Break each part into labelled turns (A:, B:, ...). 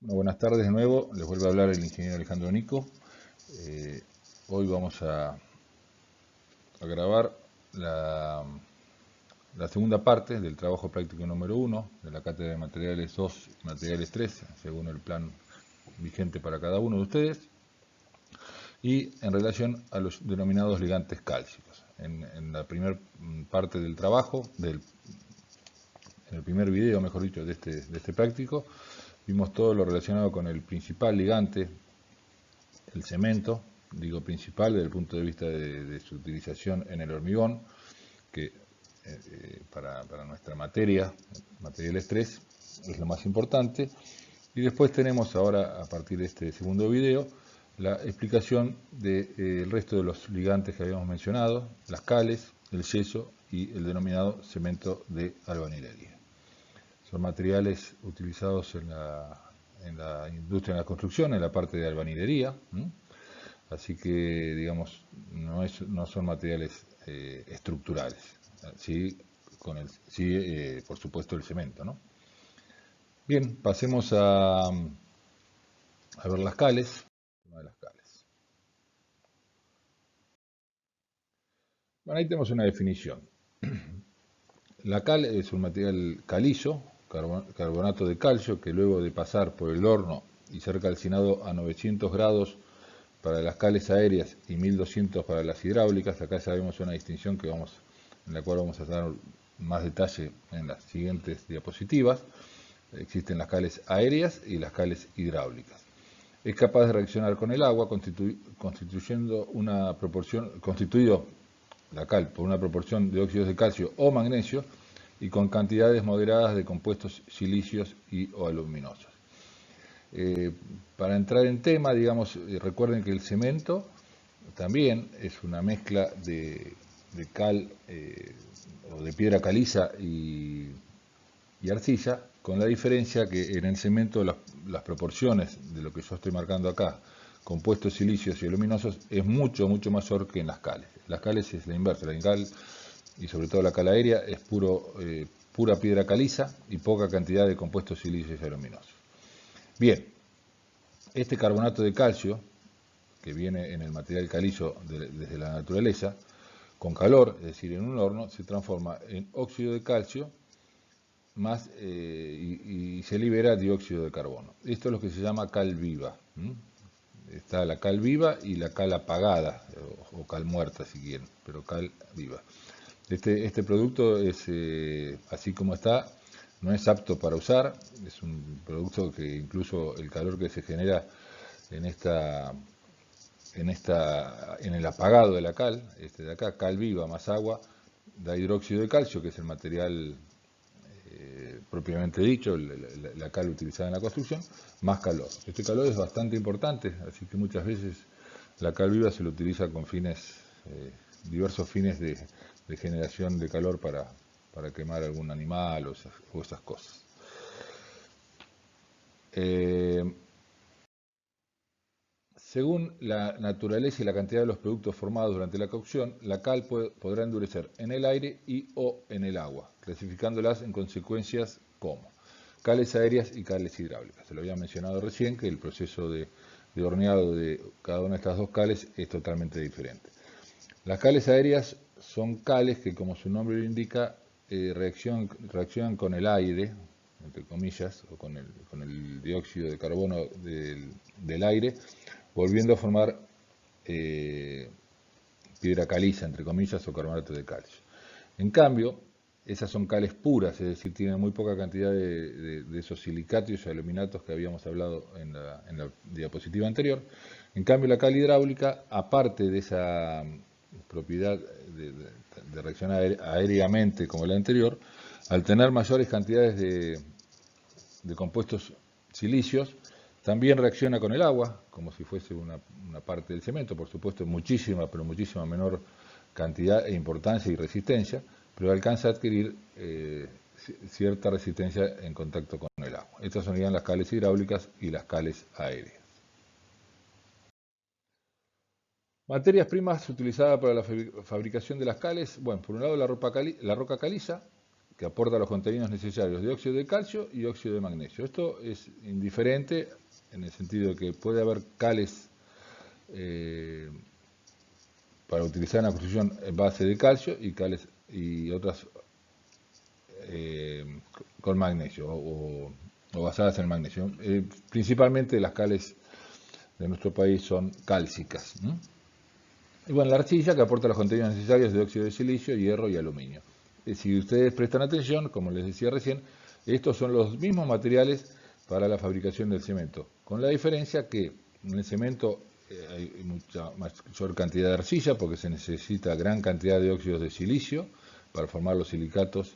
A: Buenas tardes de nuevo, les vuelve a hablar el ingeniero Alejandro Nico. Hoy vamos a grabar la segunda parte del trabajo práctico número 1 de la cátedra de materiales 2 y materiales 3, según el plan vigente para cada uno de ustedes, y en relación a los denominados ligantes cálcicos. En la primera parte del trabajo, en el primer video, mejor dicho, de este práctico, vimos todo lo relacionado con el principal ligante, el cemento, digo principal desde el punto de vista de su utilización en el hormigón, que para nuestra materia, materiales 3, es lo más importante. Y después tenemos ahora, a partir de este segundo video, la explicación del resto de los ligantes que habíamos mencionado, las cales, el yeso y el denominado cemento de albañilería. Son materiales utilizados en la industria de la construcción, en la parte de albañilería. Así que, digamos, no son materiales estructurales. Sí, por supuesto, el cemento, ¿no? Bien, pasemos a ver las cales. Una de las cales. Bueno, ahí tenemos una definición. La cal es un material calizo, carbonato de calcio, que luego de pasar por el horno y ser calcinado a 900 grados para las cales aéreas y 1200 para las hidráulicas, acá ya vemos una distinción en la cual vamos a dar más detalle en las siguientes diapositivas. Existen las cales aéreas y las cales hidráulicas. Es capaz de reaccionar con el agua constituyendo una proporción, constituido la cal por una proporción de óxidos de calcio o magnesio y con cantidades moderadas de compuestos silicios y o aluminosos. Para entrar en tema, digamos, recuerden que el cemento también es una mezcla de cal o de piedra caliza y arcilla, con la diferencia que en el cemento las proporciones de lo que yo estoy marcando acá, compuestos silicios y aluminosos, es mucho mayor que en las cales. Las cales es la inversa, la cal y sobre todo la cal aérea es pura piedra caliza y poca cantidad de compuestos silicios y aluminosos. Bien, este carbonato de calcio, que viene en el material calizo desde la naturaleza, con calor, es decir, en un horno, se transforma en óxido de calcio y se libera dióxido de carbono. Esto es lo que se llama cal viva. Está la cal viva y la cal apagada, o cal muerta si quieren, pero cal viva. Este producto es, así como está, no es apto para usar, es un producto que incluso el calor que se genera en en el apagado de la cal, este de acá, cal viva más agua, da hidróxido de calcio, que es el material propiamente dicho, la cal utilizada en la construcción, más calor. Este calor es bastante importante, así que muchas veces la cal viva se lo utiliza con diversos fines de generación de calor para quemar algún animal o esas cosas. Según la naturaleza y la cantidad de los productos formados durante la cocción, la cal podrá endurecer en el aire y o en el agua, clasificándolas en consecuencias como cales aéreas y cales hidráulicas. Se lo había mencionado recién que el proceso de horneado de cada una de estas dos cales es totalmente diferente. Las cales aéreas son cales que, como su nombre lo indica, reaccionan con el aire, entre comillas, o con el dióxido de carbono del aire, volviendo a formar piedra caliza, entre comillas, o carbonato de calcio. En cambio, esas son cales puras, es decir, tienen muy poca cantidad de esos silicatos y aluminatos que habíamos hablado en la diapositiva anterior. En cambio, la cal hidráulica, aparte de esa propiedad de reaccionar aéreamente como la anterior, al tener mayores cantidades de compuestos silicios, también reacciona con el agua, como si fuese una parte del cemento, por supuesto, pero muchísima menor cantidad e importancia y resistencia, pero alcanza a adquirir cierta resistencia en contacto con el agua. Estas serían las cales hidráulicas y las cales aéreas. Materias primas utilizadas para la fabricación de las cales, bueno, por un lado la roca caliza, que aporta los contenidos necesarios de óxido de calcio y óxido de magnesio. Esto es indiferente en el sentido de que puede haber cales para utilizar en la construcción en base de calcio y cales y otras con magnesio o basadas en magnesio. Principalmente las cales de nuestro país son cálcicas. Y bueno, la arcilla que aporta los contenidos necesarios de óxido de silicio, hierro y aluminio. Si ustedes prestan atención, como les decía recién, estos son los mismos materiales para la fabricación del cemento, con la diferencia que en el cemento hay mucha mayor cantidad de arcilla porque se necesita gran cantidad de óxidos de silicio para formar los silicatos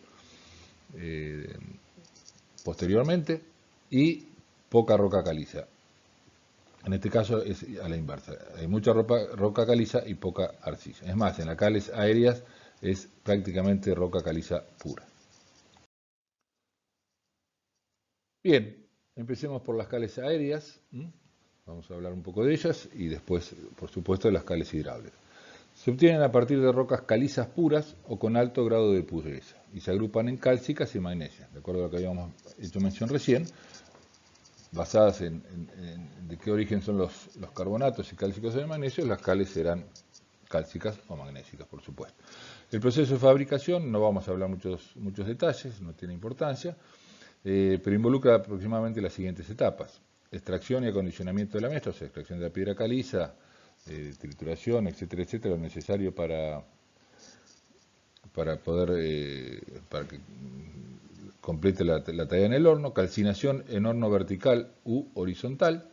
A: posteriormente y poca roca caliza. En este caso es a la inversa, hay mucha roca caliza y poca arcilla. Es más, en las cales aéreas es prácticamente roca caliza pura. Bien, empecemos por las cales aéreas. Vamos a hablar un poco de ellas y después, por supuesto, de las cales hidráulicas. Se obtienen a partir de rocas calizas puras o con alto grado de pureza y se agrupan en cálcicas y magnesias, de acuerdo a lo que habíamos hecho mención recién, basadas en de qué origen son los carbonatos y cálcicos de magnesio. Las cales serán cálcicas o magnésicas, por supuesto. El proceso de fabricación, no vamos a hablar muchos detalles, no tiene importancia, pero involucra aproximadamente las siguientes etapas: extracción y acondicionamiento de la mezcla, o sea, extracción de la piedra caliza, trituración, etcétera, etcétera, lo necesario para poder para que complete la talla en el horno. Calcinación en horno vertical u horizontal.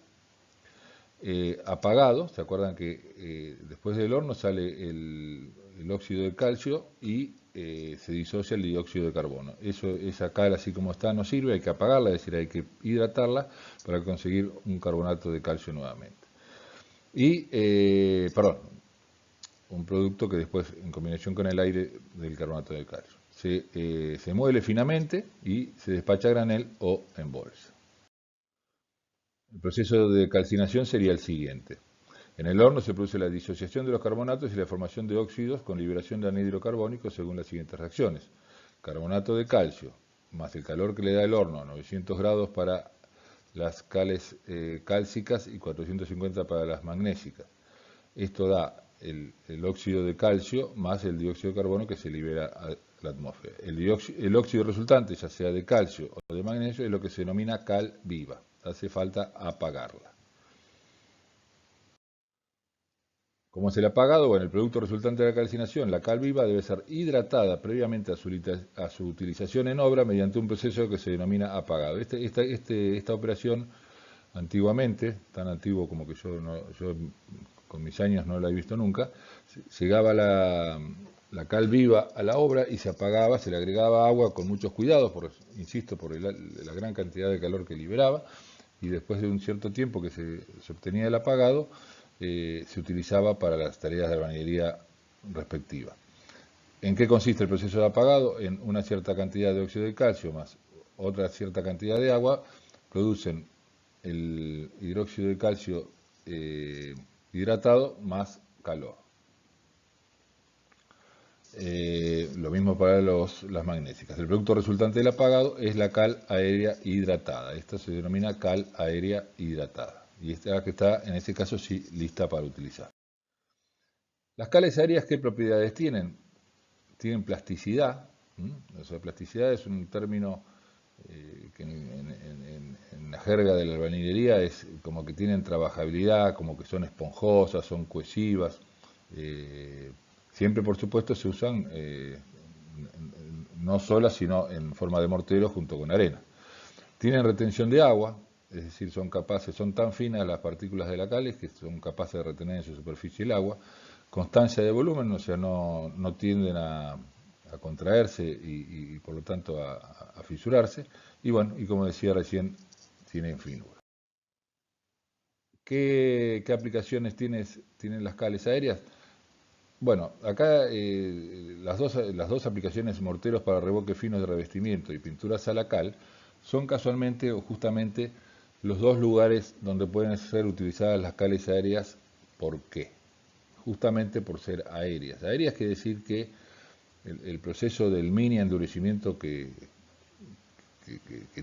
A: Apagado, ¿se acuerdan que después del horno sale el óxido de calcio y se disocia el dióxido de carbono? Esa cal así como está no sirve, hay que apagarla, es decir, hay que hidratarla para conseguir un carbonato de calcio nuevamente. Y, un producto que después, en combinación con el aire del carbonato de calcio, se muele finamente y se despacha a granel o en bolsa. El proceso de calcinación sería el siguiente. En el horno se produce la disociación de los carbonatos y la formación de óxidos con liberación de anhídrido carbónico según las siguientes reacciones. Carbonato de calcio más el calor que le da el horno, 900 grados para las cales cálcicas y 450 para las magnésicas. Esto da el óxido de calcio más el dióxido de carbono que se libera a la atmósfera. El óxido resultante, ya sea de calcio o de magnesio, es lo que se denomina cal viva. Hace falta apagarla. ¿Cómo es el apagado? Bueno, el producto resultante de la calcinación, la cal viva, debe ser hidratada previamente a su utilización en obra mediante un proceso que se denomina apagado. Esta operación, antiguamente, tan antiguo como que yo con mis años no la he visto nunca, llegaba la cal viva a la obra y se apagaba, se le agregaba agua con muchos cuidados, insisto, por la gran cantidad de calor que liberaba, y después de un cierto tiempo que se obtenía el apagado, se utilizaba para las tareas de albañilería respectivas. ¿En qué consiste el proceso de apagado? En una cierta cantidad de óxido de calcio más otra cierta cantidad de agua, producen el hidróxido de calcio hidratado más calor. Lo mismo para las magnésicas. El producto resultante del apagado es la cal aérea hidratada. Esta se denomina cal aérea hidratada. Y esta que está, en este caso, sí, lista para utilizar. Las cales aéreas, ¿qué propiedades tienen? Tienen plasticidad. O sea, plasticidad es un término que en la jerga de la albañilería es como que tienen trabajabilidad, como que son esponjosas, son cohesivas. Siempre, por supuesto, se usan no solas, sino en forma de mortero junto con arena. Tienen retención de agua, es decir, son tan finas las partículas de la cal que son capaces de retener en su superficie el agua. Constancia de volumen, o sea, no tienden a contraerse y por lo tanto a fisurarse. Y bueno, y como decía recién, tienen finura. ¿Qué aplicaciones tienen las cales aéreas? Bueno, acá las dos aplicaciones, morteros para revoque finos de revestimiento y pinturas a la cal, son casualmente o justamente los dos lugares donde pueden ser utilizadas las cales aéreas. ¿Por qué? Justamente por ser aéreas. Aéreas quiere decir que el proceso del mini endurecimiento que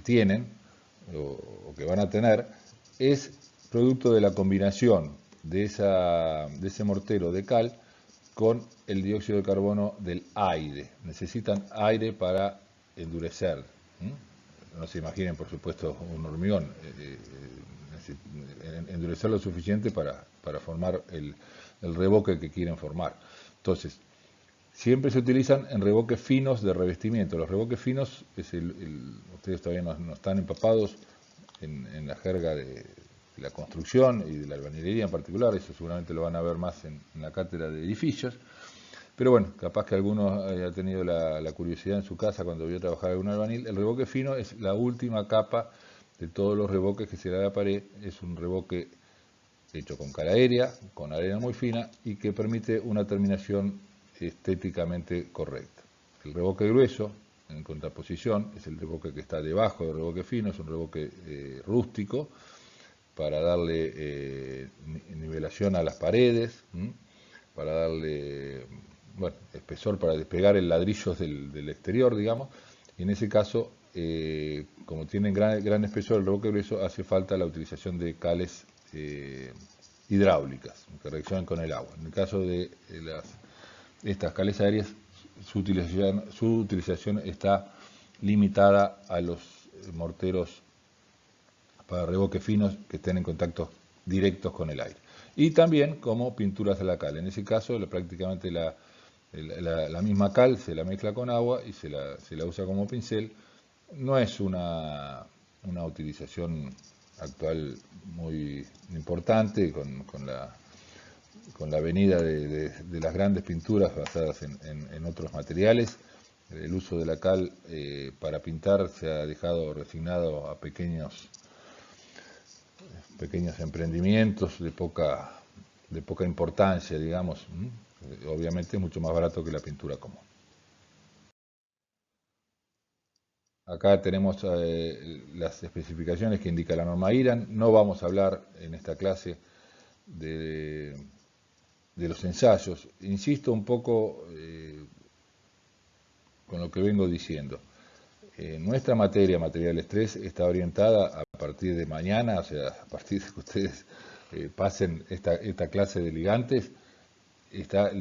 A: tienen o que van a tener es producto de la combinación de ese mortero de cal con el dióxido de carbono del aire. Necesitan aire para endurecer. No se imaginen, por supuesto, un hormigón. Endurecer lo suficiente para formar el revoque que quieren formar. Entonces, siempre se utilizan en revoques finos de revestimiento. Los revoques finos, ustedes todavía no están empapados en la jerga de la construcción y de la albañilería en particular, eso seguramente lo van a ver más en la cátedra de edificios. Pero bueno, capaz que alguno haya tenido la curiosidad en su casa cuando vio trabajar algún albañil. El revoque fino es la última capa de todos los revoques que se le da a la pared. Es un revoque hecho con cal aérea, con arena muy fina y que permite una terminación estéticamente correcta. El revoque grueso, en contraposición, es el revoque que está debajo del revoque fino, es un revoque rústico para darle nivelación a las paredes, para darle espesor para despegar el ladrillo del exterior, digamos. Y en ese caso, como tienen gran espesor el revoque grueso, hace falta la utilización de cales hidráulicas que reaccionan con el agua. En el caso de estas cales aéreas, su utilización está limitada a los morteros para revoques finos que estén en contacto directos con el aire. Y también como pinturas de la cal. En ese caso, prácticamente la misma cal se la mezcla con agua y se la usa como pincel. No es una utilización actual muy importante con la venida de las grandes pinturas basadas en otros materiales. El uso de la cal para pintar se ha dejado resignado a pequeños emprendimientos de poca importancia, digamos. Obviamente es mucho más barato que la pintura común. Acá tenemos las especificaciones que indica la norma IRAN. No vamos a hablar en esta clase de los ensayos. Insisto un poco con lo que vengo diciendo. Nuestra materia, materiales 3, está orientada a partir de mañana, o sea, a partir de que ustedes pasen esta clase de ligantes, está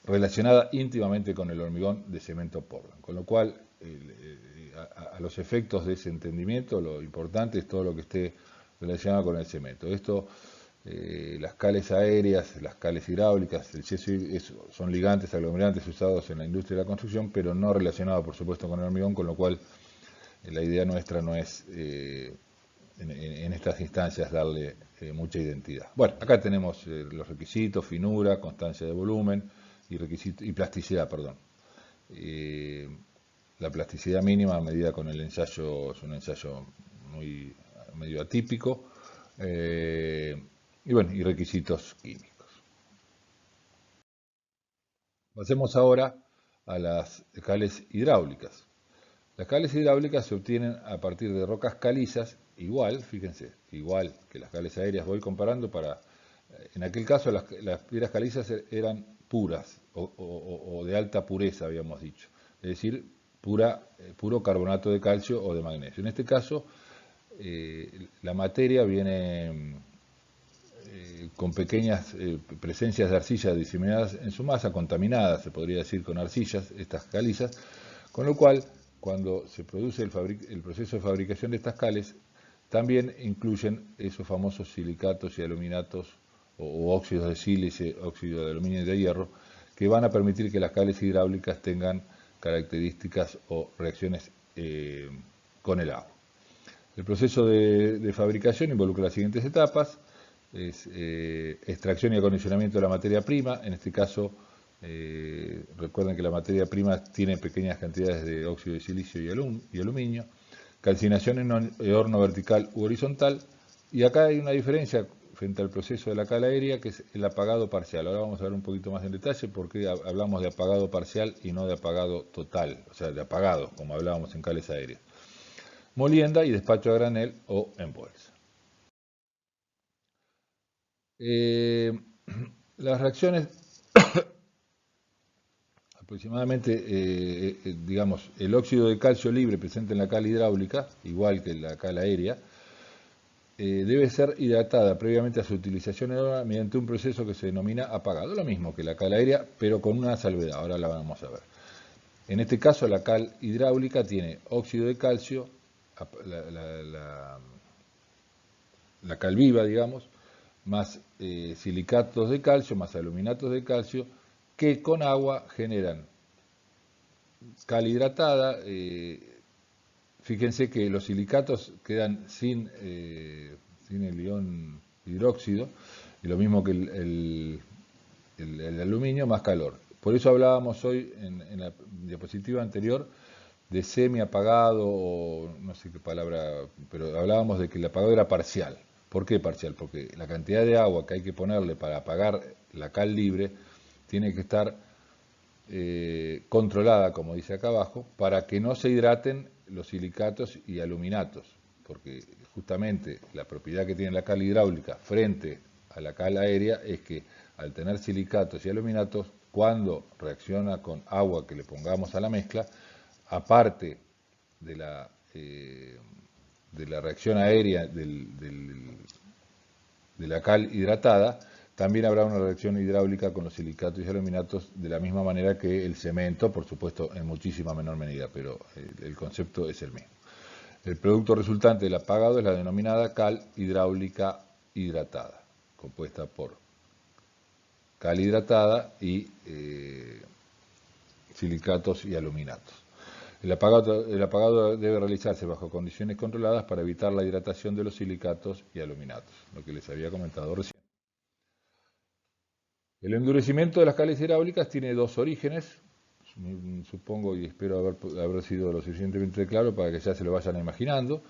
A: relacionada íntimamente con el hormigón de cemento Portland, con lo cual a los efectos de ese entendimiento lo importante es todo lo que esté relacionado con el cemento. Esto, las cales aéreas, las cales hidráulicas, el yeso son ligantes aglomerantes usados en la industria de la construcción, pero no relacionados por supuesto con el hormigón, con lo cual la idea nuestra no es en estas instancias darle mucha identidad. Bueno, acá tenemos los requisitos: finura, constancia de volumen y plasticidad, perdón. La plasticidad mínima a medida con el ensayo es un ensayo medio atípico, y bueno, y requisitos químicos. Pasemos ahora a las cales hidráulicas. Las cales hidráulicas se obtienen a partir de rocas calizas, fíjense, igual que las cales aéreas. Voy comparando en aquel caso las piedras calizas eran puras o de alta pureza, habíamos dicho, es decir, puro carbonato de calcio o de magnesio. En este caso, la materia viene con pequeñas presencias de arcilla diseminadas en su masa, contaminadas, se podría decir, con arcillas, estas calizas, con lo cual, cuando se produce el proceso de fabricación de estas cales, también incluyen esos famosos silicatos y aluminatos o óxidos de sílice, óxido de aluminio y de hierro, que van a permitir que las cales hidráulicas tengan características o reacciones con el agua. El proceso de fabricación involucra las siguientes etapas: extracción y acondicionamiento de la materia prima. En este caso, recuerden que la materia prima tiene pequeñas cantidades de óxido de silicio y aluminio. Calcinación en horno vertical u horizontal. Y acá hay una diferencia frente al proceso de la cal aérea, que es el apagado parcial. Ahora vamos a ver un poquito más en detalle por qué hablamos de apagado parcial y no de apagado total, o sea, de apagado, como hablábamos en cales aéreas. Molienda y despacho a granel o en bolsa. Las reacciones Aproximadamente, digamos, el óxido de calcio libre presente en la cal hidráulica, igual que la cal aérea, debe ser hidratada previamente a su utilización aeróbica mediante un proceso que se denomina apagado. Lo mismo que la cal aérea, pero con una salvedad. Ahora la vamos a ver. En este caso, la cal hidráulica tiene óxido de calcio, la cal viva, digamos, más silicatos de calcio, más aluminatos de calcio, que con agua generan cal hidratada. Fíjense que los silicatos quedan sin el ion hidróxido, y lo mismo que el aluminio, más calor. Por eso hablábamos hoy en la diapositiva anterior de semi-apagado, o no sé qué palabra, pero hablábamos de que el apagado era parcial. ¿Por qué parcial? Porque la cantidad de agua que hay que ponerle para apagar la cal libre tiene que estar controlada, como dice acá abajo, para que no se hidraten los silicatos y aluminatos, porque justamente la propiedad que tiene la cal hidráulica frente a la cal aérea es que al tener silicatos y aluminatos, cuando reacciona con agua que le pongamos a la mezcla, aparte de la reacción aérea de la cal hidratada, también habrá una reacción hidráulica con los silicatos y aluminatos de la misma manera que el cemento, por supuesto en muchísima menor medida, pero el concepto es el mismo. El producto resultante del apagado es la denominada cal hidráulica hidratada, compuesta por cal hidratada y silicatos y aluminatos. El apagado debe realizarse bajo condiciones controladas para evitar la hidratación de los silicatos y aluminatos, lo que les había comentado recién. El endurecimiento de las cales hidráulicas tiene dos orígenes, supongo y espero haber sido lo suficientemente claro para que ya se lo vayan imaginando.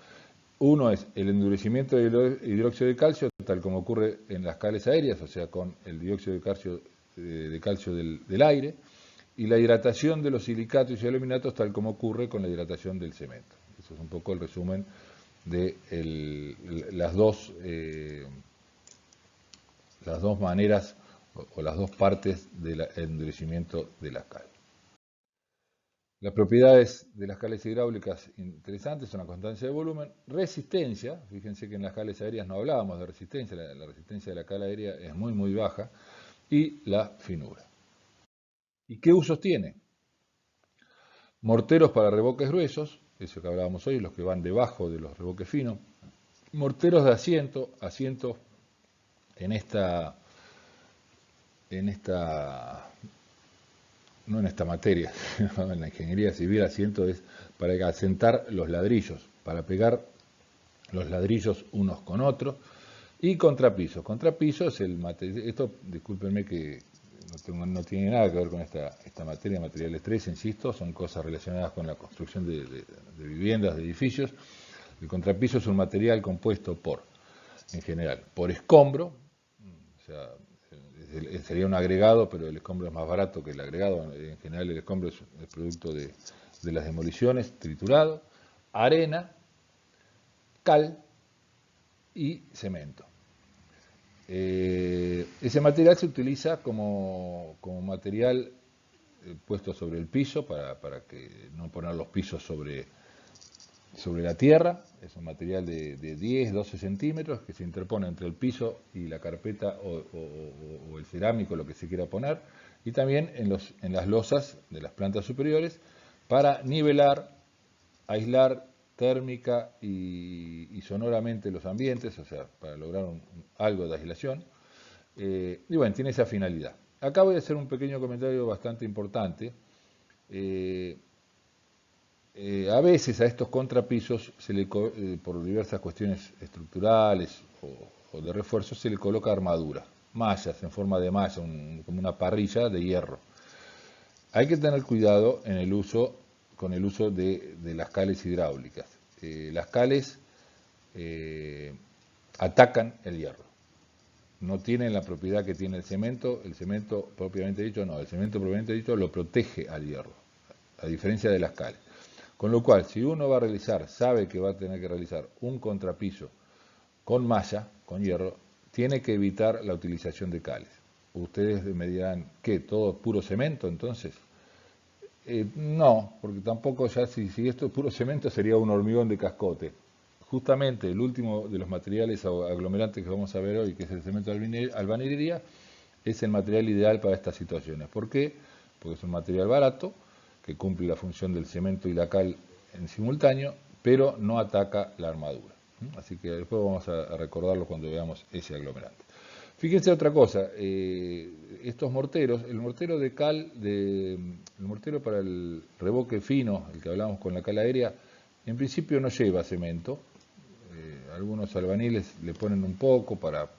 A: Uno es el endurecimiento del hidróxido de calcio, tal como ocurre en las cales aéreas, o sea, con el dióxido de calcio del aire, y la hidratación de los silicatos y aluminatos, tal como ocurre con la hidratación del cemento. Eso es un poco el resumen de las dos maneras o las dos partes del endurecimiento de la cal. Las propiedades de las cales hidráulicas interesantes son la constancia de volumen, resistencia, fíjense que en las cales aéreas no hablábamos de resistencia, la resistencia de la cal aérea es muy muy baja, y la finura. ¿Y qué usos tiene? Morteros para revoques gruesos, eso que hablábamos hoy, los que van debajo de los revoques finos. Morteros de asiento en esta no en esta materia, en la ingeniería civil, asiento es para asentar los ladrillos, para pegar los ladrillos unos con otros. Y contrapiso. Contrapiso es el material, esto discúlpenme que no tiene nada que ver con esta materia, materiales 3, insisto, son cosas relacionadas con la construcción de viviendas, de edificios. El contrapiso es un material compuesto en general, por escombro, o sea, sería un agregado, pero el escombro es más barato que el agregado. En general el escombro es el producto de las demoliciones, triturado, arena, cal y cemento. Ese material se utiliza como material puesto sobre el piso para que no poner los pisos sobre la tierra. Es un material de 10, 12 centímetros que se interpone entre el piso y la carpeta o el cerámico, lo que se quiera poner, y también en las losas de las plantas superiores para nivelar, aislar térmica y sonoramente los ambientes, o sea, para lograr algo de aislación. Y bueno, tiene esa finalidad. Acá voy a hacer un pequeño comentario bastante importante. A veces a estos contrapisos, por diversas cuestiones estructurales o de refuerzo, se le coloca armadura, mallas en forma de malla, como una parrilla de hierro. Hay que tener cuidado con el uso de las cales hidráulicas. Las cales atacan el hierro. No tienen la propiedad que tiene el cemento propiamente dicho no, el cemento propiamente dicho lo protege al hierro, a diferencia de las cales. Con lo cual, si uno va a realizar, sabe que va a tener que realizar un contrapiso con malla, con hierro, tiene que evitar la utilización de cales. Ustedes me dirán, ¿qué? ¿Todo puro cemento entonces? No, porque tampoco ya si esto es puro cemento sería un hormigón de cascote. Justamente el último de los materiales aglomerantes que vamos a ver hoy, que es el cemento de albañilería, es el material ideal para estas situaciones. ¿Por qué? Porque es un material barato, que cumple la función del cemento y la cal en simultáneo, pero no ataca la armadura. Así que después vamos a recordarlo cuando veamos ese aglomerante. Fíjense otra cosa, estos morteros, el mortero de cal, el mortero para el revoque fino, el que hablamos con la cal aérea, en principio no lleva cemento. Algunos albañiles le ponen un poco para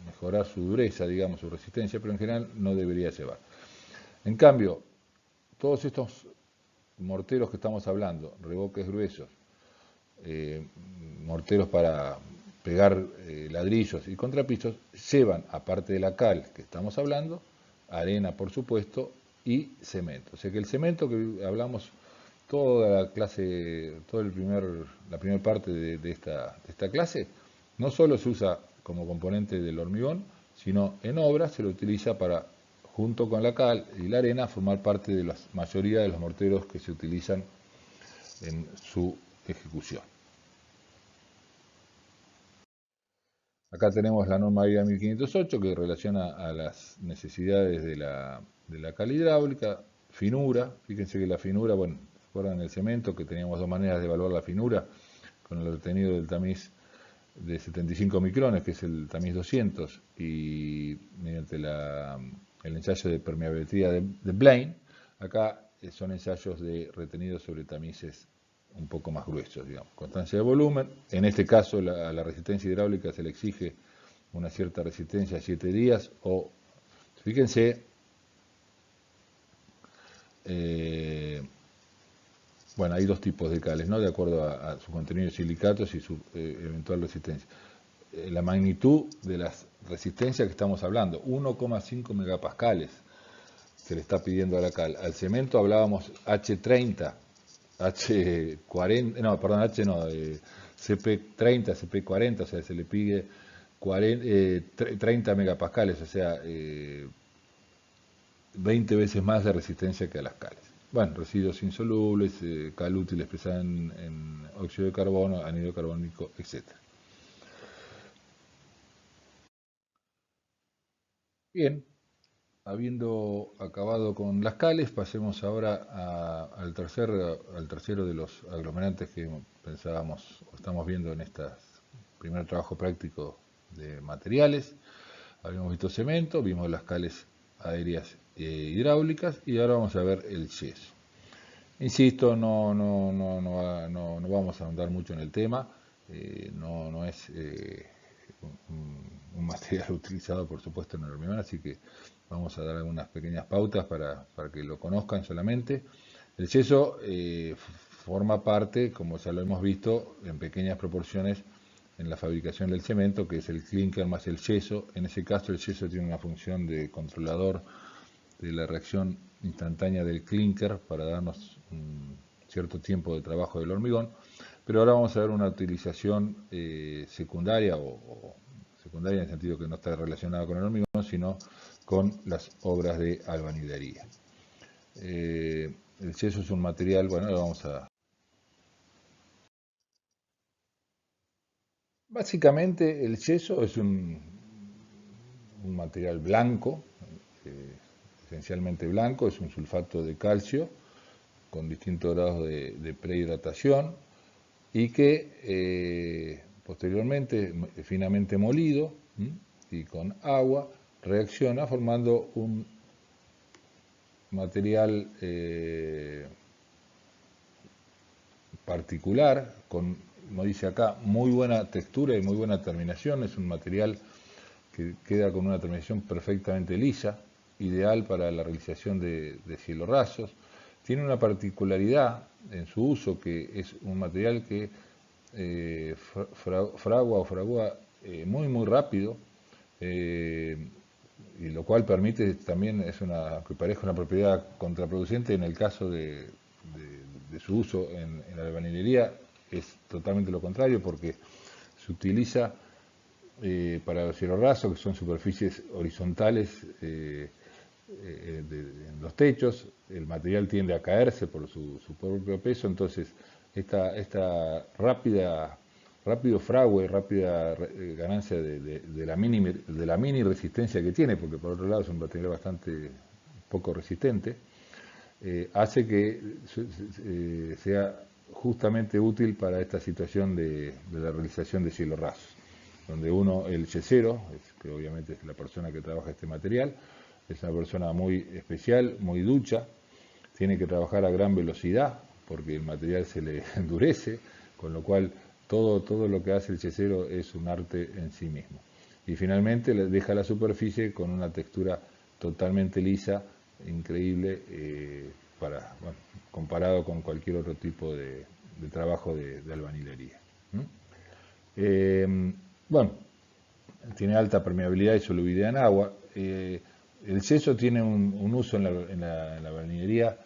A: mejorar su dureza, digamos, su resistencia, pero en general no debería llevar. En cambio, todos estos morteros que estamos hablando, revoques gruesos, morteros para pegar ladrillos y contrapisos, llevan, aparte de la cal que estamos hablando, arena por supuesto y cemento. O sea que el cemento que hablamos toda la clase, la primera parte de esta clase, no solo se usa como componente del hormigón, sino en obras se lo utiliza para, junto con la cal y la arena, formar parte de la mayoría de los morteros que se utilizan en su ejecución. Acá tenemos la norma AIRA 1508 que relaciona a las necesidades de la cal hidráulica, finura, fíjense que la finura, bueno, ¿se acuerdan del cemento que teníamos dos maneras de evaluar la finura? Con el retenido del tamiz de 75 micrones, que es el tamiz 200, y mediante el ensayo de permeabilidad de Blaine. Acá son ensayos de retenido sobre tamices un poco más gruesos, digamos, constancia de volumen. En este caso a la resistencia hidráulica se le exige una cierta resistencia a 7 días o, fíjense, bueno, hay dos tipos de cales, ¿no? De acuerdo a su contenido de silicatos y su eventual resistencia. La magnitud de las resistencias que estamos hablando, 1,5 megapascales se le está pidiendo a la cal. Al cemento hablábamos H30, H40, no, perdón, H no, CP30, CP40, o sea, se le pide 30 megapascales, o sea, 20 veces más de resistencia que a las cales. Bueno, residuos insolubles, cal útil expresada en óxido de carbono, anhídrido carbónico, etc. Bien, habiendo acabado con las cales, pasemos ahora al tercero de los aglomerantes que pensábamos o estamos viendo en este primer trabajo práctico de materiales. Habíamos visto cemento, vimos las cales aéreas hidráulicas y ahora vamos a ver el yeso. Insisto, no vamos a ahondar mucho en el tema, no es un material utilizado por supuesto en el hormigón, así que vamos a dar algunas pequeñas pautas para que lo conozcan solamente. El yeso forma parte, como ya lo hemos visto, en pequeñas proporciones en la fabricación del cemento, que es el clinker más el yeso. En ese caso el yeso tiene una función de controlador de la reacción instantánea del clinker para darnos un cierto tiempo de trabajo del hormigón, pero ahora vamos a ver una utilización secundaria o secundaria en el sentido que no está relacionada con el hormigón, sino con las obras de albañilería. El yeso es un material, bueno, ahora vamos a... Básicamente el yeso es un material blanco, esencialmente blanco, es un sulfato de calcio con distintos grados de prehidratación y que posteriormente, finamente molido y con agua, reacciona formando un material particular, con, como dice acá, muy buena textura y muy buena terminación. Es un material que queda con una terminación perfectamente lisa, ideal para la realización de cielos rasos. Tiene una particularidad en su uso, que es un material que fragua muy rápido, y lo cual permite también, que parezca una propiedad contraproducente en el caso de su uso en la albañilería, es totalmente lo contrario, porque se utiliza para los cielos rasos, que son superficies horizontales en los techos, el material tiende a caerse por su propio peso, entonces esta rápido fragüe, rápida ganancia de la mini resistencia que tiene, porque por otro lado es un material bastante poco resistente, hace que sea justamente útil para esta situación de la realización de cielos rasos, donde el yesero, que obviamente es la persona que trabaja este material, es una persona muy especial, muy ducha, tiene que trabajar a gran velocidad porque el material se le endurece, con lo cual todo lo que hace el yesero es un arte en sí mismo. Y finalmente deja la superficie con una textura totalmente lisa, increíble, comparado con cualquier otro tipo de trabajo de albañilería. Bueno, tiene alta permeabilidad y solubilidad en agua. El yeso tiene un uso en la albañilería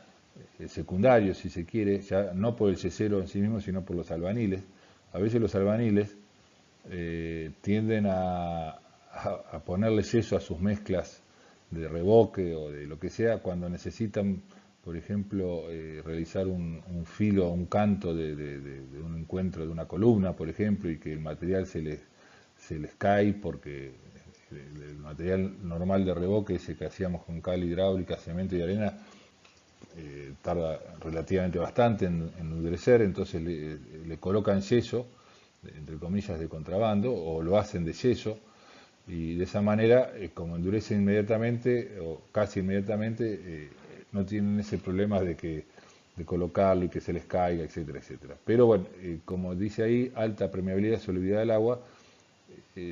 A: secundario, si se quiere, ya no por el yesero en sí mismo, sino por los albañiles. A veces los albañiles tienden a ponerle yeso a sus mezclas de revoque o de lo que sea cuando necesitan, por ejemplo, realizar un filo, un canto de un encuentro de una columna, por ejemplo, y que el material se les cae porque el material normal de revoque, ese que hacíamos con cal hidráulica, cemento y arena, tarda relativamente bastante en endurecer, entonces le colocan yeso, entre comillas, de contrabando, o lo hacen de yeso, y de esa manera, como endurece inmediatamente, o casi inmediatamente, no tienen ese problema de colocarlo y que se les caiga, etcétera, etcétera. Pero bueno, como dice ahí, alta permeabilidad y solubilidad del agua.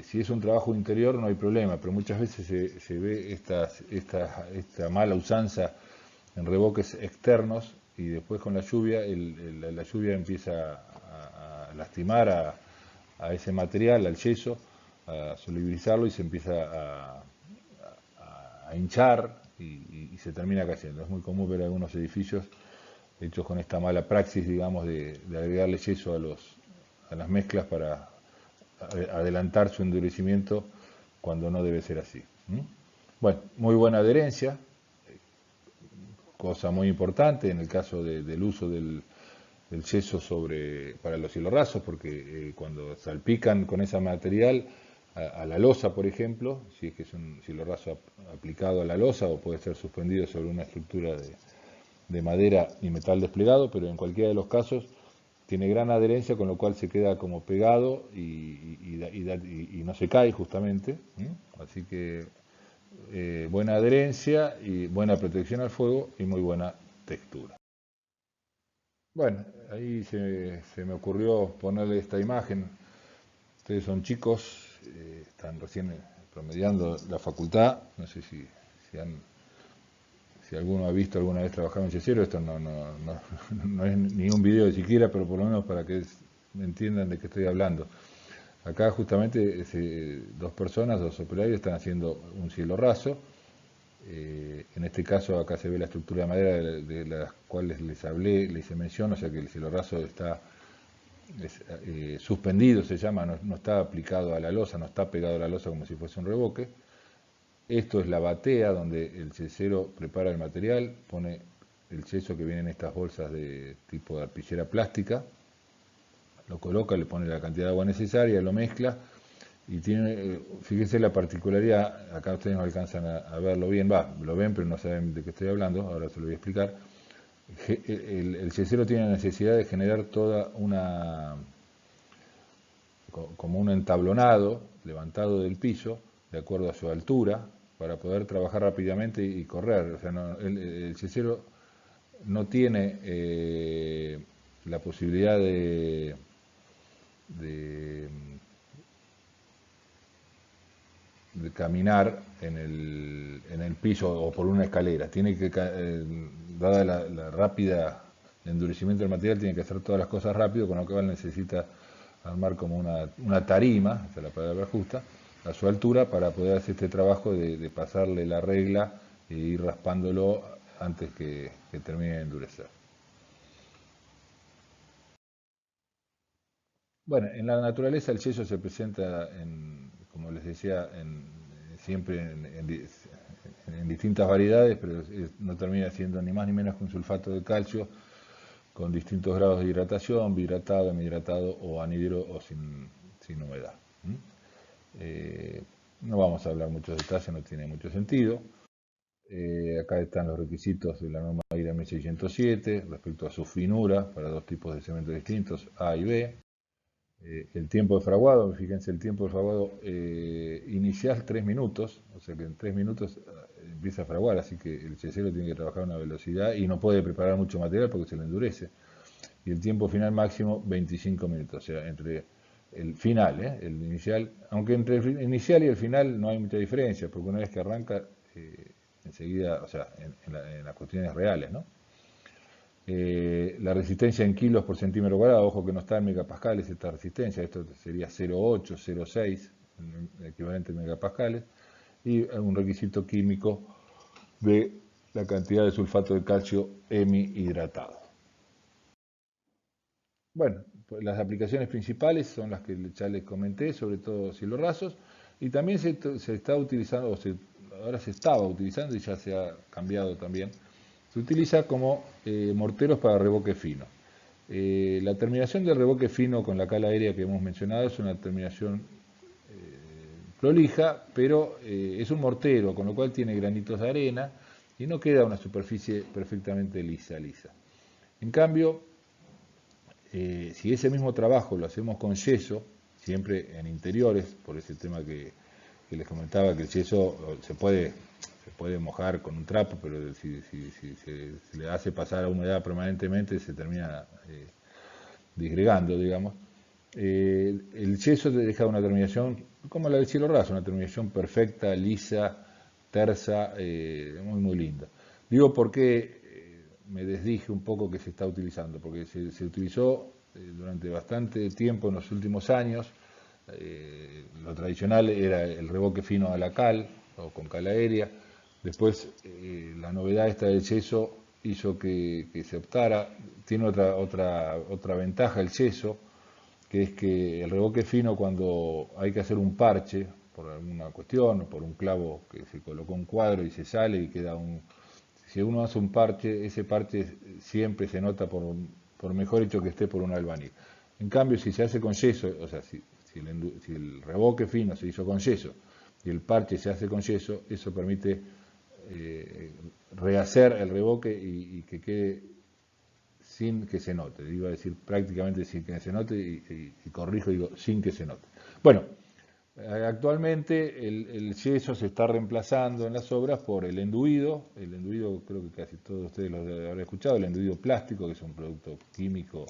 A: Si es un trabajo interior no hay problema, pero muchas veces se ve esta mala usanza en revoques externos y después con la lluvia, la lluvia empieza a lastimar a ese material, al yeso, a solubilizarlo y se empieza a hinchar y se termina cayendo. Es muy común ver algunos edificios hechos con esta mala praxis, digamos, de agregarle yeso a las mezclas para adelantar su endurecimiento cuando no debe ser así. Bueno, muy buena adherencia, cosa muy importante en el caso del uso del yeso para los hielorrazos, porque cuando salpican con ese material a la losa, por ejemplo, si es que es un hielorrazo aplicado a la losa o puede ser suspendido sobre una estructura de madera y metal desplegado, pero en cualquiera de los casos tiene gran adherencia, con lo cual se queda como pegado y no se cae justamente. Así que buena adherencia y buena protección al fuego y muy buena textura. Bueno, ahí se me ocurrió ponerle esta imagen. Ustedes son chicos, están recién promediando la facultad. No sé si alguno ha visto alguna vez trabajar en yesero. Esto no es ni un video siquiera, pero por lo menos para que entiendan de qué estoy hablando. Acá justamente dos personas, dos operarios, están haciendo un cielo raso. En este caso acá se ve la estructura de madera de las cuales les hablé, les hice mención, o sea que el cielo raso está suspendido, se llama, no está aplicado a la losa, no está pegado a la losa como si fuese un revoque. Esto es la batea donde el yesero prepara el material, pone el yeso que viene en estas bolsas de tipo de arpillera plástica, lo coloca, le pone la cantidad de agua necesaria, lo mezcla y tiene, fíjense la particularidad, acá ustedes no alcanzan a verlo bien, lo ven pero no saben de qué estoy hablando, ahora se lo voy a explicar. El yesero tiene la necesidad de generar como un entablonado levantado del piso, de acuerdo a su altura, para poder trabajar rápidamente y correr. O sea, el yesero no tiene la posibilidad de caminar en el piso o por una escalera. Tiene que, dada la rápida endurecimiento del material, tiene que hacer todas las cosas rápido, con lo cual necesita armar como una tarima, esa es la palabra justa, a su altura para poder hacer este trabajo de pasarle la regla e ir raspándolo antes que termine de endurecer. Bueno, en la naturaleza el yeso se presenta, como les decía, siempre en distintas variedades, pero no termina siendo ni más ni menos que un sulfato de calcio con distintos grados de hidratación, bihidratado, hemihidratado o anhidro o sin humedad. No vamos a hablar muchos detalles, no tiene mucho sentido. Acá están los requisitos de la norma IRA 1607 respecto a su finura para dos tipos de cemento distintos, A y B. El tiempo de fraguado, fíjense, el tiempo de fraguado inicial 3 minutos, o sea que en 3 minutos empieza a fraguar, así que el yesero tiene que trabajar a una velocidad y no puede preparar mucho material porque se le endurece. Y el tiempo final máximo 25 minutos, o sea, entre el final, el inicial, aunque entre el inicial y el final no hay mucha diferencia, porque una vez que arranca, enseguida, o sea, en las cuestiones reales, ¿no? La resistencia en kilos por centímetro cuadrado, ojo que no está en megapascales esta resistencia, esto sería 0,8, 0,6, equivalente en megapascales, y un requisito químico de la cantidad de sulfato de calcio hemihidratado. Bueno, pues las aplicaciones principales son las que ya les comenté, sobre todo cielos rasos, y también se está utilizando, ahora se estaba utilizando y ya se ha cambiado también, se utiliza como morteros para revoque fino. La terminación del revoque fino con la cal aérea que hemos mencionado es una terminación prolija, pero es un mortero, con lo cual tiene granitos de arena y no queda una superficie perfectamente lisa. En cambio, si ese mismo trabajo lo hacemos con yeso, siempre en interiores, por ese tema que les comentaba, que el yeso se puede mojar con un trapo, pero si se le hace pasar a humedad permanentemente se termina disgregando, digamos. El yeso te deja una terminación como la del cielo raso, una terminación perfecta, lisa, tersa, muy linda. Digo porque me desdije un poco que se está utilizando, porque se utilizó durante bastante tiempo en los últimos años. Lo tradicional era el revoque fino a la cal o con cal aérea. Después la novedad esta del yeso hizo que se optara. Tiene otra ventaja el yeso, que es que el revoque fino, cuando hay que hacer un parche por alguna cuestión, por un clavo que se colocó un cuadro y se sale y queda si uno hace un parche, ese parche siempre se nota por mejor hecho que esté por un albañil. En cambio, si se hace con yeso, o sea, si el revoque fino se hizo con yeso y el parche se hace con yeso, eso permite rehacer el revoque y que quede sin que se note. Iba a decir prácticamente sin que se note y corrijo, digo sin que se note. Bueno, actualmente el yeso se está reemplazando en las obras por el enduido. El enduido, creo que casi todos ustedes lo habrán escuchado, el enduido plástico, que es un producto químico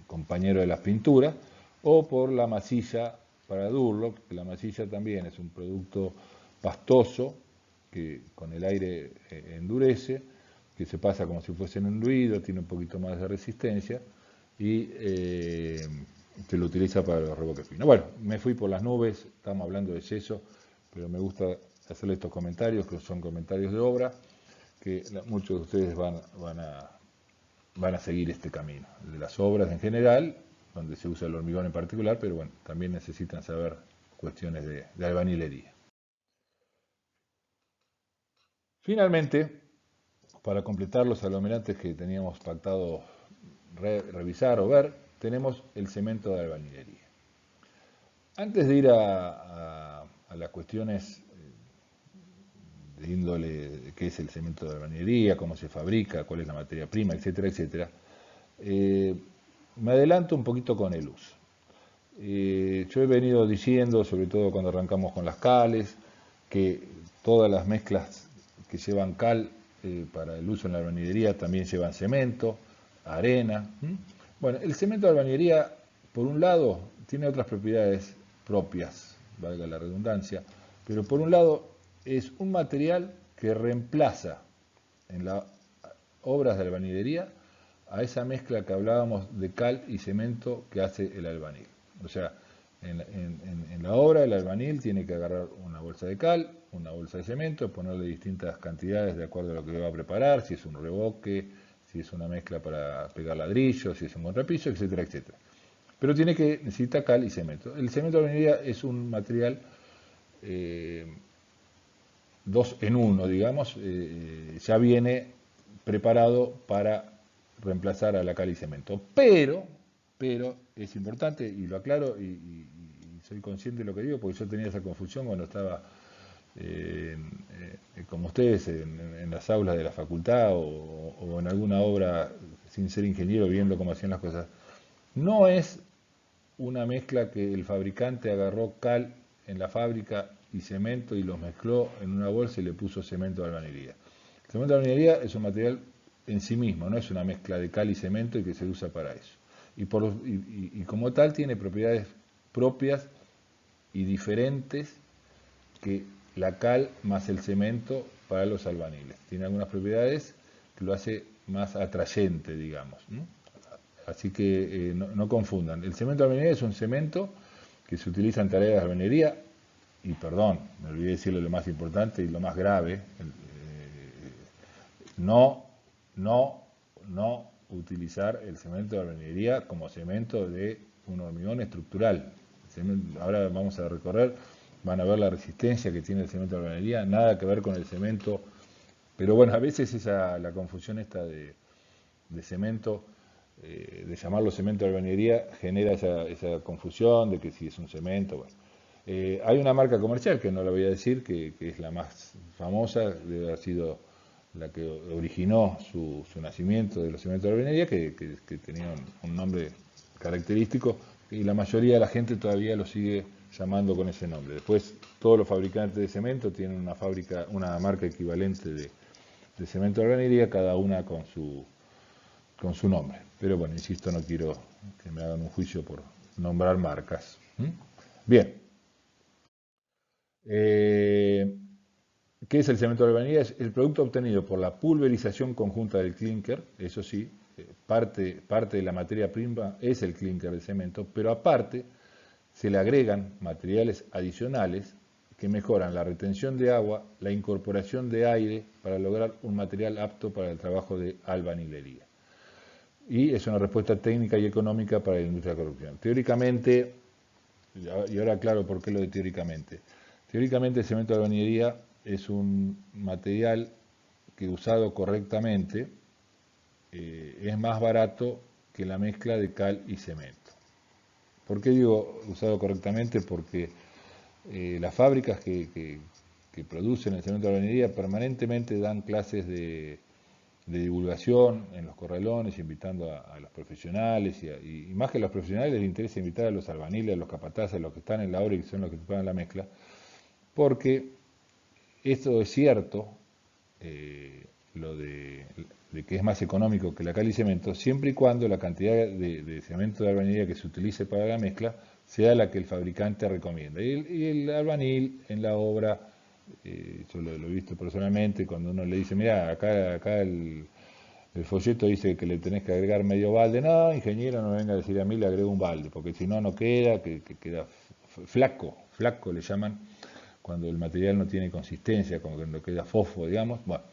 A: compañero de las pinturas, o por la masilla para Durlock, que la masilla también es un producto pastoso que con el aire endurece, que se pasa como si fuese un enduido, tiene un poquito más de resistencia y se lo utiliza para los revoques finos. Bueno, me fui por las nubes, estamos hablando de yeso, pero me gusta hacerle estos comentarios, que son comentarios de obra, que muchos de ustedes van a seguir este camino, de las obras en general, donde se usa el hormigón en particular, pero bueno, también necesitan saber cuestiones de albañilería. Finalmente, para completar los aglomerantes que teníamos pactado revisar o ver, tenemos el cemento de albañilería. Antes de ir a las cuestiones de índole de qué es el cemento de albañilería, cómo se fabrica, cuál es la materia prima, etcétera, etcétera, me adelanto un poquito con el uso. Yo he venido diciendo, sobre todo cuando arrancamos con las cales, que todas las mezclas que llevan cal para el uso en la albañilería también llevan cemento, arena. Bueno, el cemento de albañilería, por un lado, tiene otras propiedades propias, valga la redundancia, pero por un lado es un material que reemplaza en las obras de albañilería a esa mezcla que hablábamos de cal y cemento que hace el albañil. O sea, en la obra el albañil tiene que agarrar una bolsa de cal, una bolsa de cemento, ponerle distintas cantidades de acuerdo a lo que va a preparar, si es un revoque, si es una mezcla para pegar ladrillos, si es un contrapiso, etcétera, etcétera. Pero necesita cal y cemento. El cemento de albañilería es un material dos en uno, digamos, ya viene preparado para reemplazar a la cal y cemento. Pero es importante, y lo aclaro, y soy consciente de lo que digo, porque yo tenía esa confusión cuando estaba, como ustedes, en las aulas de la facultad o en alguna obra, sin ser ingeniero, viendo cómo hacían las cosas. No es una mezcla que el fabricante agarró cal en la fábrica y cemento y los mezcló en una bolsa y le puso cemento de albañilería. El cemento de albañilería es un material en sí mismo, no es una mezcla de cal y cemento y que se usa para eso. Y como tal tiene propiedades propias y diferentes que la cal más el cemento para los albañiles. Tiene algunas propiedades que lo hace más atrayente, digamos, ¿no? Así que no confundan. El cemento de albañilería es un cemento que se utiliza en tareas de albañilería, y perdón, me olvidé decirle lo más importante y lo más grave, no, no, no utilizar el cemento de albañilería como cemento de un hormigón estructural. Ahora vamos a recorrer, van a ver la resistencia que tiene el cemento de albañilería, nada que ver con el cemento, pero bueno, a veces la confusión esta de cemento, de llamarlo cemento de albañilería, genera esa confusión de que si es un cemento. Bueno. Hay una marca comercial, que no la voy a decir, que es la más famosa, debe haber sido la que originó su nacimiento de los cementos de albañilería, que tenía un nombre característico, y la mayoría de la gente todavía lo sigue llamando con ese nombre. Después, todos los fabricantes de cemento tienen una marca equivalente de cemento de albañilería, cada una con su nombre. Pero bueno, insisto, no quiero que me hagan un juicio por nombrar marcas. Bien. ¿Qué es el cemento de albañilería? Es el producto obtenido por la pulverización conjunta del clínker, eso sí, parte de la materia prima es el clínker del cemento, pero aparte se le agregan materiales adicionales que mejoran la retención de agua, la incorporación de aire para lograr un material apto para el trabajo de albañilería. Y es una respuesta técnica y económica para la industria de la construcción. Teóricamente, y ahora aclaro por qué lo de teóricamente. Teóricamente el cemento de albañilería es un material que usado correctamente es más barato que la mezcla de cal y cemento. ¿Por qué digo usado correctamente? Porque las fábricas que producen el cemento de albañilería permanentemente dan clases de divulgación en los corralones, invitando a los profesionales, y más que a los profesionales les interesa invitar a los albañiles, a los capataces, a los que están en la obra y que son los que preparan la mezcla, porque esto es cierto, lo de que es más económico que la cal y cemento, siempre y cuando la cantidad de cemento de albañilería que se utilice para la mezcla sea la que el fabricante recomienda. Y el albañil en la obra, yo lo he visto personalmente, cuando uno le dice, mira, acá el folleto dice que le tenés que agregar medio balde. No, ingeniero, no me venga a decir a mí, le agrego un balde, porque si no, no queda, que queda flaco le llaman, cuando el material no tiene consistencia, como cuando queda fofo, digamos. Bueno.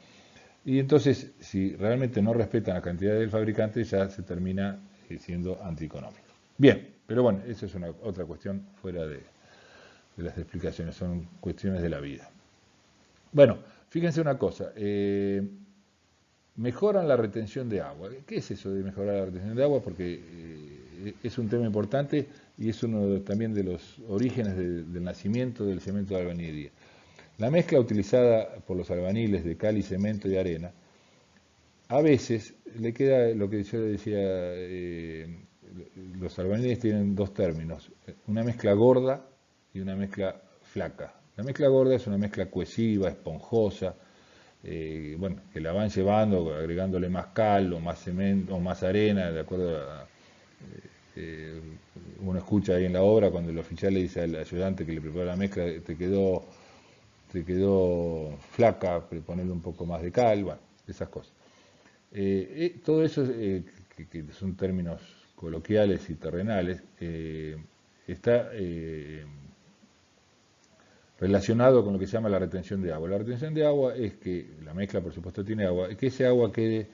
A: Y entonces, si realmente no respetan la cantidad del fabricante, ya se termina siendo antieconómico. Bien, pero bueno, eso es otra cuestión fuera de las explicaciones, son cuestiones de la vida. Bueno, fíjense una cosa, mejoran la retención de agua. ¿Qué es eso de mejorar la retención de agua? Porque es un tema importante y es uno también de los orígenes del nacimiento del cemento de albañilería. La mezcla utilizada por los albañiles de cal y cemento y arena, a veces le queda lo que yo decía, los albañiles tienen dos términos, una mezcla gorda y una mezcla flaca. La mezcla gorda es una mezcla cohesiva, esponjosa, bueno, que la van llevando, agregándole más cal o más cemento o más arena, de acuerdo a, uno escucha ahí en la obra cuando el oficial le dice al ayudante que le prepara la mezcla, te quedó flaca, ponerle un poco más de cal, bueno, esas cosas. Todo eso, que son términos coloquiales y terrenales, está relacionado con lo que se llama la retención de agua. La retención de agua es que la mezcla, por supuesto, tiene agua, y que ese agua quede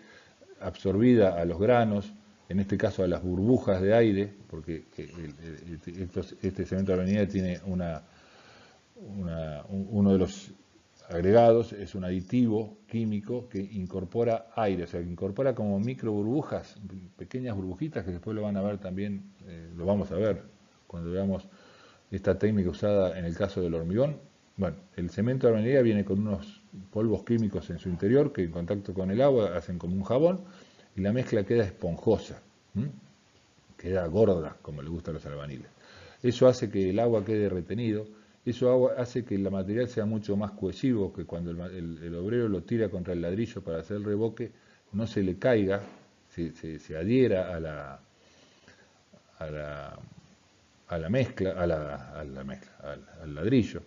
A: absorbida a los granos, en este caso a las burbujas de aire, porque este cemento de albañilería tiene uno de los agregados, es un aditivo químico que incorpora aire, o sea, que incorpora como micro burbujas, pequeñas burbujitas que después lo van a ver también, lo vamos a ver cuando veamos esta técnica usada en el caso del hormigón. Bueno, el cemento de albañilería viene con unos polvos químicos en su interior que en contacto con el agua hacen como un jabón y la mezcla queda esponjosa, queda gorda, como le gusta a los albañiles. Eso hace que el agua quede retenido, eso hace que el material sea mucho más cohesivo, que cuando el obrero lo tira contra el ladrillo para hacer el revoque, no se le caiga, se adhiera a la mezcla, al ladrillo.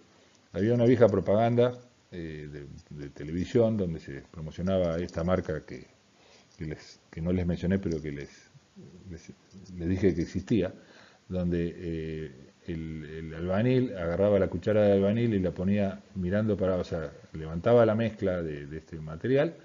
A: Había una vieja propaganda de televisión donde se promocionaba esta marca que no les mencioné, pero que les dije que existía, donde el albañil agarraba la cuchara de albañil y la ponía mirando para, o sea, levantaba la mezcla de este material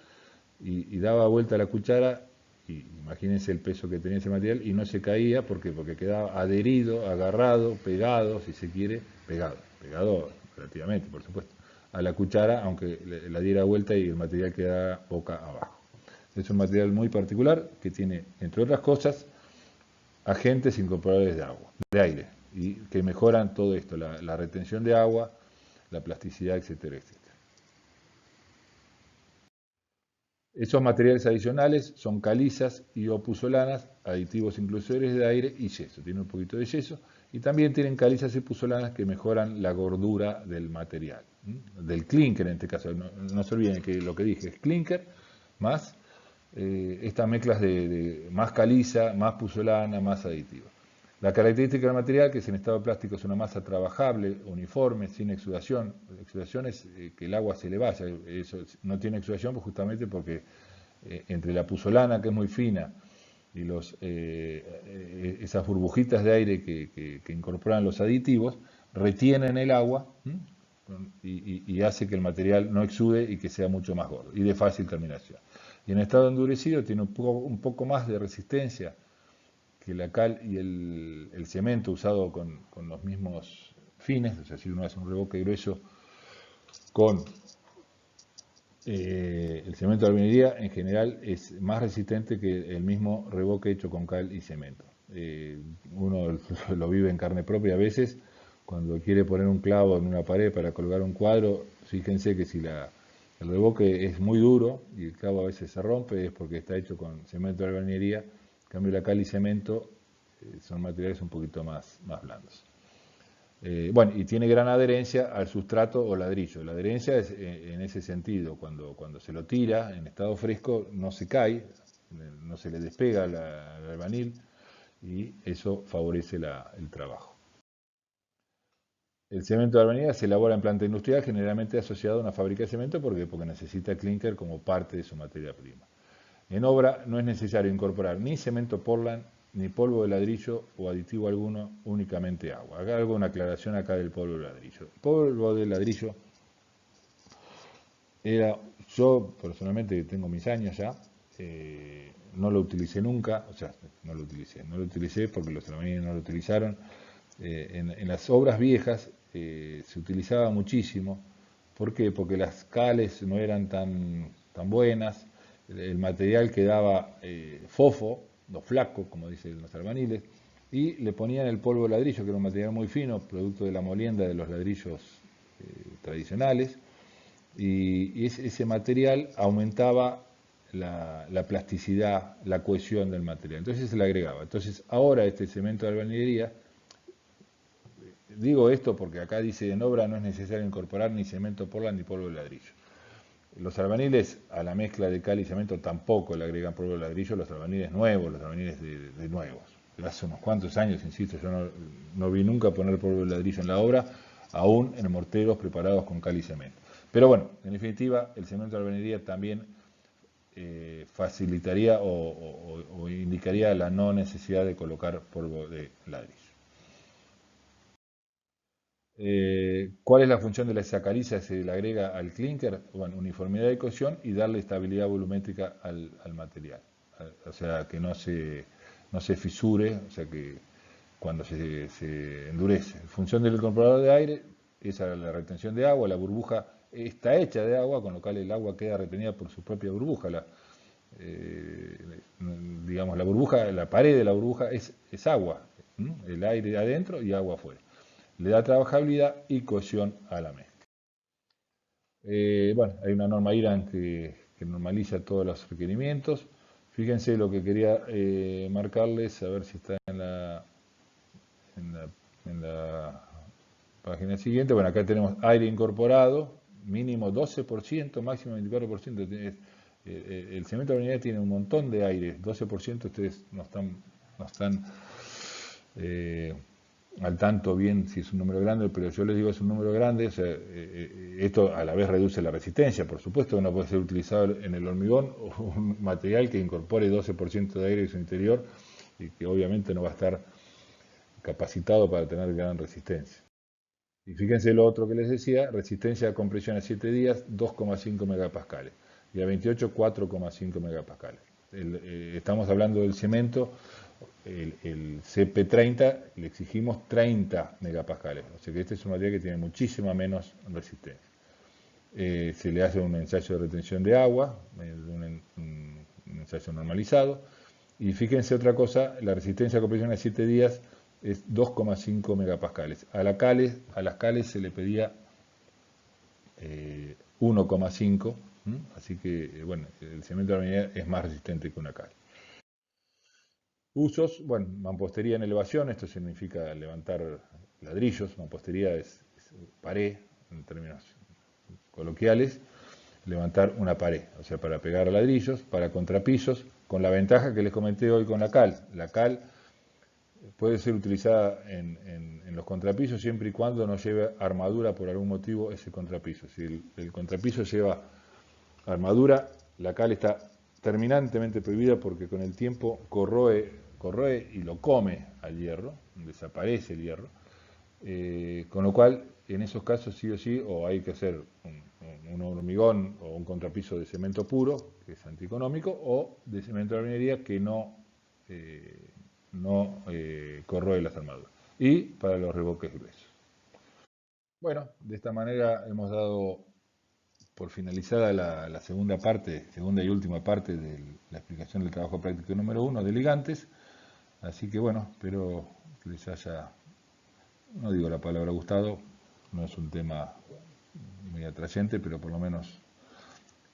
A: y daba vuelta la cuchara, y imagínense el peso que tenía ese material, y no se caía porque quedaba adherido, agarrado, pegado, si se quiere, pegado relativamente, por supuesto, a la cuchara, aunque la diera vuelta y el material quedara boca abajo. Es un material muy particular que tiene, entre otras cosas, agentes incorporadores de agua, de aire, y que mejoran todo esto, la retención de agua, la plasticidad, etcétera, etcétera. Esos materiales adicionales son calizas y o puzolanas, aditivos inclusores de aire y yeso. Tiene un poquito de yeso y también tienen calizas y puzolanas que mejoran la gordura del material, del clinker en este caso. No se olviden que lo que dije es clinker más estas mezclas de más caliza, más puzolana, más aditivo. La característica del material, que es en estado plástico, es una masa trabajable, uniforme, sin exudación. La exudación es que el agua se le vaya. Eso no tiene exudación pues justamente porque entre la puzolana, que es muy fina, y esas burbujitas de aire que incorporan los aditivos, retienen el agua y hace que el material no exude y que sea mucho más gordo y de fácil terminación. Y en estado endurecido tiene un poco más de resistencia que la cal y el cemento usado con los mismos fines, o sea, si uno hace un revoque grueso con el cemento de albañilería, en general es más resistente que el mismo revoque hecho con cal y cemento. Uno lo vive en carne propia a veces, cuando quiere poner un clavo en una pared para colgar un cuadro, fíjense que si el revoque es muy duro y el clavo a veces se rompe, es porque está hecho con cemento de albañilería. En cambio, la cal y cemento son materiales un poquito más blandos. Bueno, y tiene gran adherencia al sustrato o ladrillo. La adherencia es en ese sentido, cuando se lo tira en estado fresco no se cae, no se le despega al albanil y eso favorece el trabajo. El cemento de albañilería se elabora en planta industrial, generalmente asociado a una fábrica de cemento porque necesita clinker como parte de su materia prima. En obra no es necesario incorporar ni cemento Portland, ni polvo de ladrillo o aditivo alguno, únicamente agua. Hago una aclaración acá del polvo de ladrillo. El polvo de ladrillo yo personalmente tengo mis años ya, no lo utilicé nunca, o sea, no lo utilicé porque los albañiles no lo utilizaron. En las obras viejas se utilizaba muchísimo. ¿Por qué? Porque las cales no eran tan buenas, el material quedaba fofo, o flaco, como dicen los albañiles, y le ponían el polvo de ladrillo, que era un material muy fino, producto de la molienda de los ladrillos tradicionales, y ese material aumentaba la plasticidad, la cohesión del material. Entonces se le agregaba. Entonces ahora este cemento de albañilería, digo esto porque acá dice en obra no es necesario incorporar ni cemento Portland ni polvo de ladrillo. Los albañiles a la mezcla de cal y cemento tampoco le agregan polvo de ladrillo, los albañiles nuevos, los albañiles de nuevos. Hace unos cuantos años, insisto, yo no vi nunca poner polvo de ladrillo en la obra, aún en morteros preparados con cal y cemento. Pero bueno, en definitiva, el cemento de albañilería también facilitaría o indicaría la no necesidad de colocar polvo de ladrillo. ¿Cuál es la función de la sacariza? Se le agrega al clinker, bueno, uniformidad de cohesión y darle estabilidad volumétrica al material. O sea, que no se fisure, o sea, que cuando se endurece. Función del incorporador de aire es la retención de agua, la burbuja está hecha de agua, con lo cual el agua queda retenida por su propia burbuja. Eh, digamos, la burbuja, la pared de la burbuja es agua, el aire adentro y agua afuera. Le da trabajabilidad y cohesión a la mezcla. Bueno, hay una norma IRAN que normaliza todos los requerimientos. Fíjense lo que quería marcarles, a ver si está en la, en la página siguiente. Bueno, acá tenemos aire incorporado, mínimo 12%, máximo 24%. El cemento de albañilería tiene un montón de aire, 12%. Ustedes no están al tanto bien si es un número grande, pero yo les digo es un número grande. O sea, esto a la vez reduce la resistencia. Por supuesto que no puede ser utilizado en el hormigón o un material que incorpore 12% de aire en su interior y que obviamente no va a estar capacitado para tener gran resistencia. Y fíjense lo otro que les decía, resistencia a compresión a 7 días, 2,5 megapascales. Y a 28, 4,5 megapascales. Estamos hablando del cemento, el CP30, le exigimos 30 megapascales. O sea que este es un material que tiene muchísima menos resistencia. Se le hace un ensayo de retención de agua, un ensayo normalizado. Y fíjense otra cosa, la resistencia a compresión a 7 días es 2,5 megapascales. A las cales se le pedía 1,5, así que bueno, el cemento de albañilería es más resistente que una cal. Usos, bueno, mampostería en elevación, esto significa levantar ladrillos, mampostería es pared, en términos coloquiales, levantar una pared, o sea, para pegar ladrillos, para contrapisos, con la ventaja que les comenté hoy con la cal. La cal puede ser utilizada en los contrapisos siempre y cuando no lleve armadura por algún motivo ese contrapiso. Si el contrapiso lleva armadura, la cal está terminantemente prohibida porque con el tiempo corroe y lo come al hierro, desaparece el hierro, con lo cual en esos casos sí o sí o hay que hacer un hormigón o un contrapiso de cemento puro, que es antieconómico, o de cemento de albañilería que no corroe las armaduras. Y para los revoques gruesos. Bueno, de esta manera hemos dado por finalizada la segunda y última parte de la explicación del trabajo práctico número 1 de ligantes. Así que bueno, espero que les haya, no digo la palabra gustado, no es un tema muy atrayente, pero por lo menos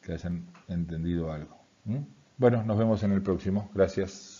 A: que hayan entendido algo. Bueno, nos vemos en el próximo. Gracias.